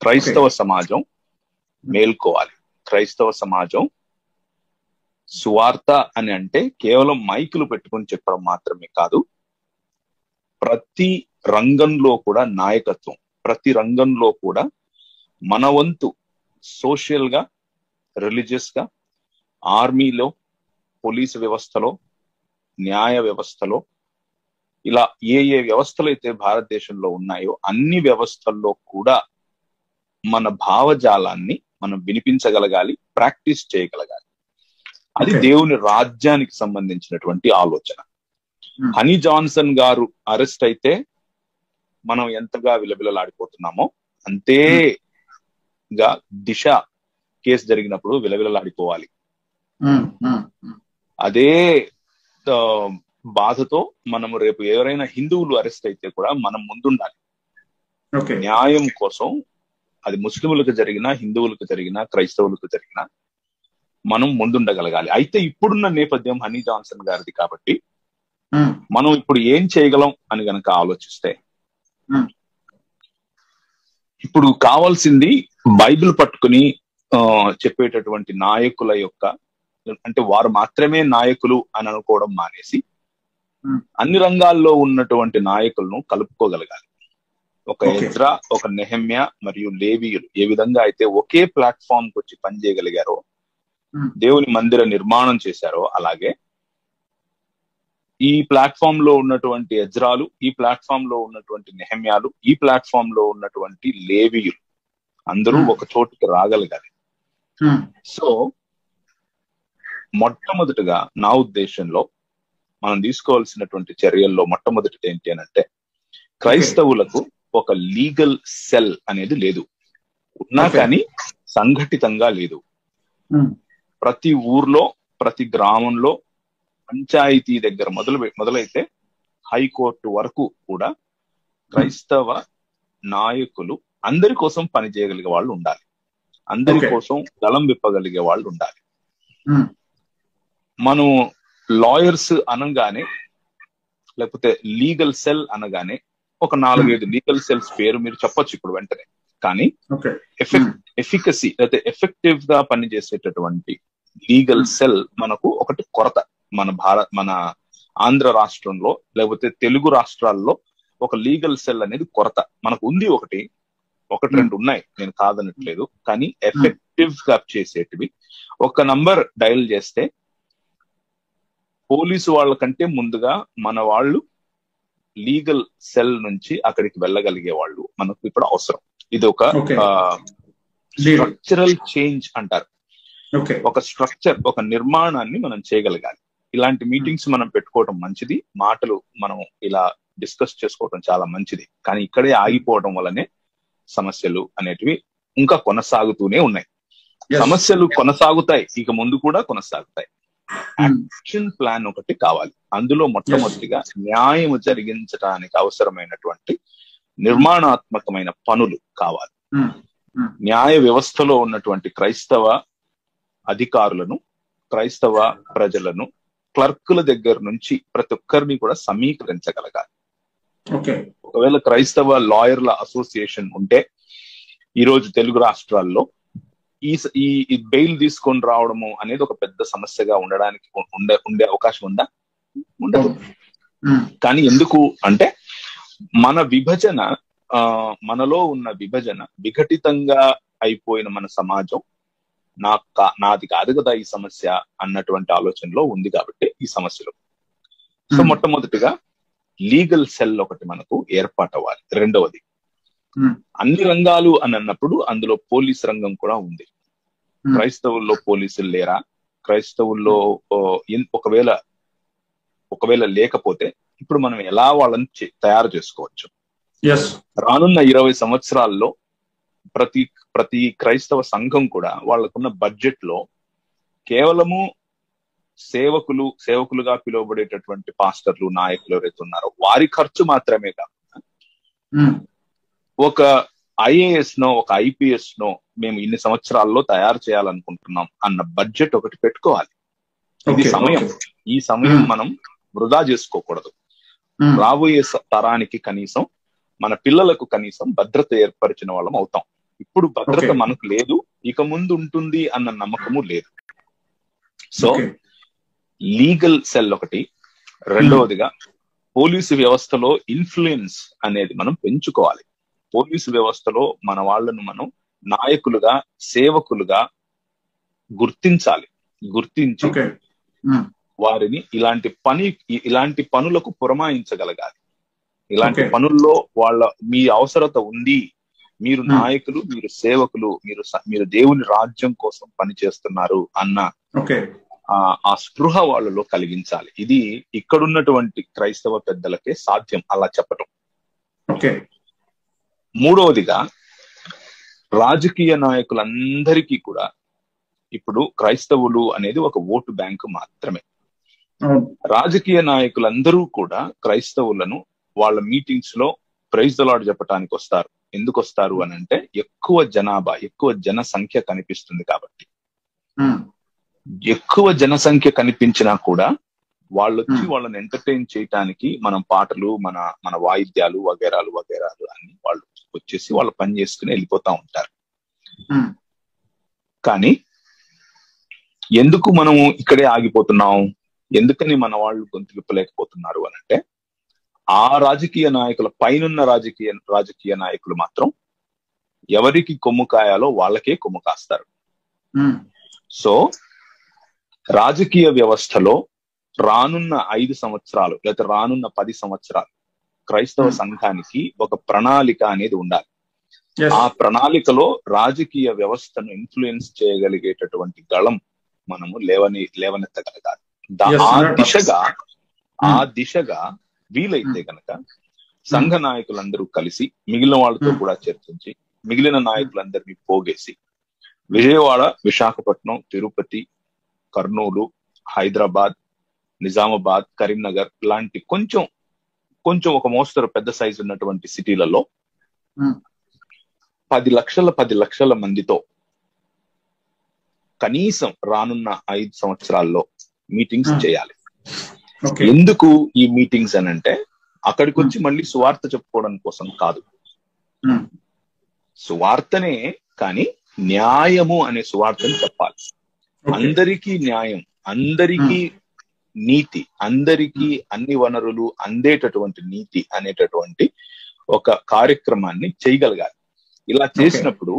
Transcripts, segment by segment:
క్రైస్తవ సమాజం మేల్కోవాలి. క్రైస్తవ సమాజం సువార్త అని అంటే కేవలం మైకులు పెట్టుకుని చెప్పడం మాత్రమే కాదు, ప్రతి రంగంలో కూడా నాయకత్వం, ప్రతి రంగంలో కూడా మన వంతు సోషల్ గా, రిలీజియస్ గా, ఆర్మీలో, పోలీసు వ్యవస్థలో, న్యాయ వ్యవస్థలో, ఇలా ఏ ఏ వ్యవస్థలు అయితే భారతదేశంలో ఉన్నాయో అన్ని వ్యవస్థల్లో కూడా మన భావజాలాన్ని మనం వినిపించగలగాలి, ప్రాక్టీస్ చేయగలగాలి. అది దేవుని రాజ్యానికి సంబంధించినటువంటి ఆలోచన. హనీ జాన్సన్ గారు అరెస్ట్ అయితే మనం ఎంతగా విలవిలలాడిపోతున్నామో అంతేగా దిశ కేసు జరిగినప్పుడు విలవిలలాడిపోవాలి. అదే బాధతో మనము రేపు ఎవరైనా హిందువులు అరెస్ట్ అయితే కూడా మనం ముందుండాలి. న్యాయం కోసం, అది ముస్లింలకు జరిగినా, హిందువులకు జరిగినా, క్రైస్తవులకు జరిగినా మనం ముందుండగలగాలి. అయితే ఇప్పుడున్న నేపథ్యం హనీ జాన్సన్ గారిది కాబట్టి మనం ఇప్పుడు ఏం చేయగలం అని గనక ఆలోచిస్తే, ఇప్పుడు కావాల్సింది బైబిల్ పట్టుకుని చెప్పేటటువంటి నాయకుల యొక్క, అంటే వారు మాత్రమే నాయకులు అని అనుకోవడం మానేసి అన్ని రంగాల్లో ఉన్నటువంటి నాయకులను కలుపుకోగలగాలి. ఒక ఎజ్రా, ఒక నెహెమ్యా మరియు లేవీయులు ఏ విధంగా అయితే ఒకే ప్లాట్ఫామ్ కి వచ్చి పనిచేయగలిగారో, దేవుని మందిర నిర్మాణం చేశారో, అలాగే ఈ ప్లాట్ఫామ్ లో ఉన్నటువంటి ఎజ్రాలు, ఈ ప్లాట్ఫామ్ లో ఉన్నటువంటి నెహెమ్యాలు, ఈ ప్లాట్ఫామ్ లో ఉన్నటువంటి లేవీయులు అందరూ ఒక చోటుకి రాగలగాలి. సో మొట్టమొదటిగా నా ఉద్దేశంలో మనం తీసుకోవాల్సినటువంటి చర్యల్లో మొట్టమొదటిది ఏంటి అని అంటే, క్రైస్తవులకు ఒక లీగల్ సెల్ అనేది లేదు, ఉన్నా కానీ సంఘటితంగా లేదు. ప్రతి ఊర్లో, ప్రతి గ్రామంలో, పంచాయతీ దగ్గర మొదలైతే హైకోర్టు వరకు కూడా క్రైస్తవ నాయకులు అందరి కోసం పనిచేయగలిగే వాళ్ళు ఉండాలి, అందరి కోసం గలం విప్పగలిగే వాళ్ళు ఉండాలి. మనం లాయర్స్ అనగానే, లేకపోతే లీగల్ సెల్ అనగానే ఒక 4-5 లీగల్ సెల్స్ పేరు మీరు చెప్పొచ్చు ఇప్పుడు వెంటనే. కానీ ఎఫికసీ లేకపోతే ఎఫెక్టివ్ గా పనిచేసేటటువంటి లీగల్ సెల్ మనకు ఒకటి కొరత. మన ఆంధ్ర రాష్ట్రంలో లేకపోతే తెలుగు రాష్ట్రాల్లో ఒక లీగల్ సెల్ అనేది కొరత మనకు ఉంది. ఒకటి రెండు ఉన్నాయి, నేను కాదనట్లేదు. కానీ ఎఫెక్టివ్ గా చేసేటివి ఒక నంబర్ డయల్ చేస్తే పోలీసు వాళ్ళకంటే ముందుగా మన వాళ్ళు లీగల్ సెల్ నుంచి అక్కడికి వెళ్ళగలిగే వాళ్ళు మనకు ఇప్పుడు అవసరం. ఇది ఒక స్ట్రక్చరల్ చేంజ్ అంటారు. ఒక స్ట్రక్చర్, ఒక నిర్మాణాన్ని మనం చేయగలగాలి. ఇలాంటి మీటింగ్స్ మనం పెట్టుకోవడం మంచిది, మాటలు మనం ఇలా డిస్కస్ చేసుకోవడం చాలా మంచిది. కానీ ఇక్కడే ఆగిపోవడం వల్లనే సమస్యలు అనేటివి ఇంకా కొనసాగుతూనే ఉన్నాయి. సమస్యలు కొనసాగుతాయి, ఇక ముందు కూడా కొనసాగుతాయి. యాక్షన్ ప్లాన్ ఒకటి కావాలి. అందులో మొట్టమొదటిగా న్యాయం జరిగించడానికి అవసరమైనటువంటి నిర్మాణాత్మకమైన పనులు కావాలి. న్యాయ వ్యవస్థలో ఉన్నటువంటి క్రైస్తవ అధికారులను, క్రైస్తవ ప్రజలను, క్లర్కుల దగ్గర నుంచి ప్రతి ఒక్కరిని కూడా సమీకరించగలగాలి. ఒకవేళ క్రైస్తవ లాయర్ల అసోసియేషన్ ఉంటే ఈరోజు తెలుగు రాష్ట్రాల్లో ఈ బెయిల్ తీసుకొని రావడము అనేది ఒక పెద్ద సమస్యగా ఉండే అవకాశం ఉందా? ఉండదు. కానీ ఎందుకు అంటే మన విభజన, మనలో ఉన్న విభజన, విఘటితంగా అయిపోయిన మన సమాజం నాది కాదు కదా ఈ సమస్య అన్నటువంటి ఆలోచనలో ఉంది కాబట్టి ఈ సమస్యలు. సో మొట్టమొదటిగా లీగల్ సెల్ ఒకటి మనకు ఏర్పాటు అవ్వాలి. రెండవది, అన్ని రంగాలు అని అన్నప్పుడు అందులో పోలీస్ రంగం కూడా ఉంది. క్రైస్తవుల్లో పోలీసులు లేరా? క్రైస్తవుల్లో ఒకవేళ లేకపోతే ఇప్పుడు మనం ఎలా వాళ్ళని తయారు చేసుకోవచ్చు? రానున్న 20 సంవత్సరాల్లో ప్రతి క్రైస్తవ సంఘం కూడా వాళ్ళకున్న బడ్జెట్ లో కేవలము సేవకులుగా పిలువబడేటటువంటి పాస్టర్లు, నాయకులు ఎవరైతే ఉన్నారో వారి ఖర్చు మాత్రమే కాకుండా ఒక ఐఏఎస్ నో, ఒక ఐపీఎస్ నో మేము ఇన్ని సంవత్సరాల్లో తయారు చేయాలనుకుంటున్నాం అన్న బడ్జెట్ ఒకటి పెట్టుకోవాలి. ఇది సమయం. ఈ సమయం మనం వృధా చేసుకోకూడదు. రాబోయే తరానికి కనీసం, మన పిల్లలకు కనీసం భద్రత ఏర్పరిచిన వాళ్ళం అవుతాం. ఇప్పుడు భద్రత మనకు లేదు, ఇక ముందు ఉంటుంది అన్న నమ్మకము లేదు. సో లీగల్ సెల్ ఒకటి. రెండవదిగా పోలీసు వ్యవస్థలో ఇన్ఫ్లుయెన్స్ అనేది మనం పెంచుకోవాలి. పోలీసు వ్యవస్థలో మన వాళ్ళను మనం నాయకులుగా, సేవకులుగా గుర్తించాలి. గుర్తించి వారిని ఇలాంటి పనులకు పురమాయించగలగాలి. ఇలాంటి పనుల్లో మీ అవసరత ఉంది, మీరు నాయకులు, మీరు సేవకులు, మీరు దేవుని రాజ్యం కోసం పనిచేస్తున్నారు అన్న ఆ స్పృహ వాళ్ళలో కలిగించాలి. ఇది ఇక్కడున్నటువంటి క్రైస్తవ పెద్దలకే సాధ్యం అలా చెప్పటం. మూడవదిగా రాజకీయ నాయకులందరికీ కూడా ఇప్పుడు క్రైస్తవులు అనేది ఒక ఓటు బ్యాంకు మాత్రమే. రాజకీయ నాయకులందరూ కూడా క్రైస్తవులను వాళ్ళ మీటింగ్స్ లో ప్రైజ్ ద లార్డ్ చెప్పడానికి వస్తారు. ఎందుకు వస్తారు అని అంటే ఎక్కువ జనాభా, ఎక్కువ జనసంఖ్య కనిపిస్తుంది కాబట్టి. ఎక్కువ జనసంఖ్య కనిపించినా కూడా వాళ్ళు వచ్చి వాళ్ళని ఎంటర్టైన్ చేయటానికి మనం పాటలు, మన వాయిద్యాలు వగేరాలు అన్ని వాళ్ళు వచ్చేసి వాళ్ళ పని చేసుకుని వెళ్ళిపోతా ఉంటారు. కానీ ఎందుకు మనము ఇక్కడే ఆగిపోతున్నాం, ఎందుకని మన వాళ్ళు గొంతు విప్పలేకపోతున్నారు అని అంటే ఆ రాజకీయ నాయకుల పైనున్న రాజకీయ నాయకులు మాత్రం ఎవరికి కొమ్ము కాయాలో వాళ్ళకే కొమ్ము కాస్తారు. సో రాజకీయ వ్యవస్థలో రానున్న 5 సంవత్సరాలు లేదా రానున్న 10 సంవత్సరాలు క్రైస్తవ సంఘానికి ఒక ప్రణాళిక అనేది ఉండాలి. ఆ ప్రణాళికలో రాజకీయ వ్యవస్థను ఇన్ఫ్లుయెన్స్ చేయగలిగేటటువంటి గళం మనము లేవనెత్తగలగాలి. ఆ దిశగా వీలైతే కనుక సంఘ నాయకులందరూ కలిసి మిగిలిన వాళ్ళతో కూడా చర్చించి మిగిలిన నాయకులందరినీ పోగేసి విజయవాడ, విశాఖపట్నం, తిరుపతి, కర్నూలు, హైదరాబాద్, నిజామాబాద్, కరీంనగర్ లాంటి కొంచెం ఒక మోస్తరు పెద్ద సైజు ఉన్నటువంటి సిటీలలో 10 లక్షల మందితో కనీసం రానున్న 5 సంవత్సరాల్లో మీటింగ్స్ చేయాలి. ఎందుకు ఈ మీటింగ్స్ అని అంటే అక్కడికి వచ్చి మళ్ళీ సువార్త చెప్పుకోవడం కోసం కాదు. సువార్తనే కానీ న్యాయము అనే సువార్తని చెప్పాలి. అందరికీ న్యాయం, అందరికీ నీతి, అందరికీ అన్ని వనరులు అందేటటువంటి నీతి అనేటటువంటి ఒక కార్యక్రమాన్ని చేయగలగాలి. ఇలా చేసినప్పుడు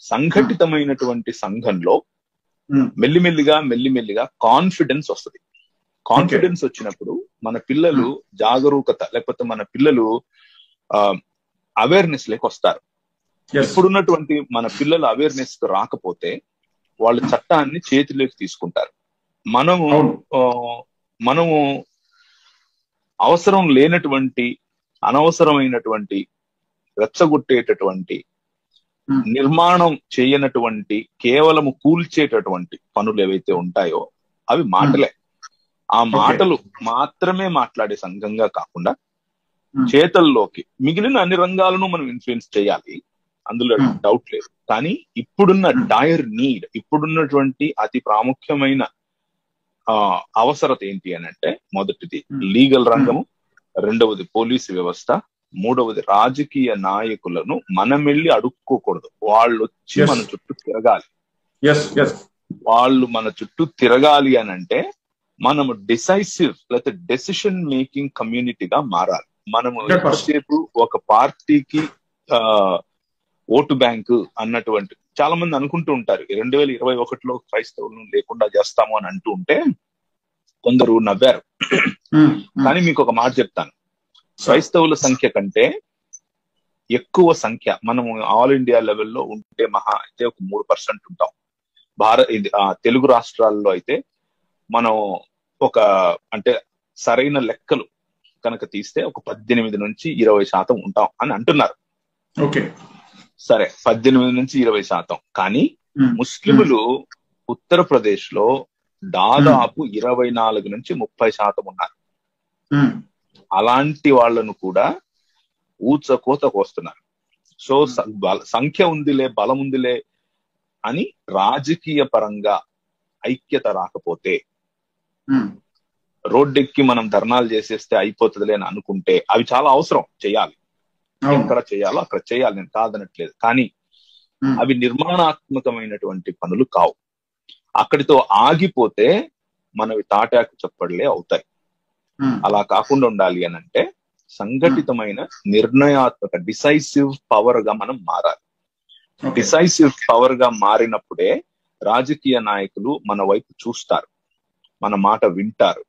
సంఘటితమైనటువంటి సంఘంలో మెల్లిమెల్లిగా కాన్ఫిడెన్స్ వస్తుంది. కాన్ఫిడెన్స్ వచ్చినప్పుడు మన పిల్లలు జాగరూకత, లేకపోతే మన పిల్లలు అవేర్నెస్ లేక వస్తారు. ఇప్పుడున్నటువంటి మన పిల్లలు అవేర్నెస్ రాకపోతే వాళ్ళు చట్టాన్ని చేతిలోకి తీసుకుంటారు. మనము అవసరం లేనటువంటి, అనవసరమైనటువంటి, రెచ్చగొట్టేటటువంటి, నిర్మాణం చేయనటువంటి, కేవలము కూల్చేటటువంటి పనులు ఏవైతే ఉంటాయో అవి మాటలే. ఆ మాటలు మాత్రమే మాట్లాడే సంఘంగా కాకుండా చేతల్లోకి మిగిలిన అన్ని రంగాలను మనం ఇన్ఫ్లుయెన్స్ చేయాలి, అందులో డౌట్ లేదు. కానీ ఇప్పుడున్న డైర్ నీడ్, ఇప్పుడున్నటువంటి అతి ప్రాముఖ్యమైన అవసరత ఏంటి అని అంటే మొదటిది లీగల్ రంగము, రెండవది పోలీసు వ్యవస్థ, మూడవది రాజకీయ నాయకులను మనం వెళ్ళి అడుక్కోకూడదు. వాళ్ళు వచ్చి మన చుట్టూ తిరగాలి. వాళ్ళు మన చుట్టూ తిరగాలి అని అంటే మనము డిసైసివ్ లేకపోతే డెసిషన్ మేకింగ్ కమ్యూనిటీగా మారాలి. మనము ఎంతసేపు ఒక పార్టీకి ఓటు బ్యాంకు అన్నటువంటి చాలా మంది అనుకుంటూ ఉంటారు. 2021లో క్రైస్తవులను లేకుండా చేస్తాము అని అంటూ ఉంటే కొందరు నవ్వారు. కానీ మీకు ఒక మాట చెప్తాను, క్రైస్తవుల సంఖ్య కంటే ఎక్కువ సంఖ్య మనము ఆల్ ఇండియా లెవెల్లో ఉంటే మహా అయితే ఒక 3% ఉంటాం. తెలుగు రాష్ట్రాల్లో అయితే మనం అంటే సరైన లెక్కలు కనుక తీస్తే ఒక 18 నుంచి 20% ఉంటాం అని అంటున్నారు. సరే, 18 నుంచి 20%. కానీ ముస్లింలు ఉత్తరప్రదేశ్ లో దాదాపు 24 నుంచి 30% ఉన్నారు. అలాంటి వాళ్ళను కూడా ఊచకోతకు వస్తున్నారు. సో సంఖ్య ఉందిలే, బలం ఉందిలే అని రాజకీయ పరంగా ఐక్యత రాకపోతే, రోడ్డెక్కి మనం ధర్నాలు చేసేస్తే అయిపోతుందిలే అని అనుకుంటే, అవి చాలా అవసరం, చేయాలి. ఎక్కడ చేయాలో అక్కడ చేయాలి, నేను కాదనట్లేదు. కానీ అవి నిర్మాణాత్మకమైనటువంటి పనులు కావు. అక్కడితో ఆగిపోతే మనవి తాటాకు చప్పడలే అవుతాయి. అలా కాకుండా ఉండాలి అని అంటే సంఘటితమైన నిర్ణయాత్మక డిసైసివ్ పవర్ గా మనం మారాలి. డిసైసివ్ పవర్ గా మారినప్పుడే రాజకీయ నాయకులు మన వైపు చూస్తారు, మన మాట వింటారు.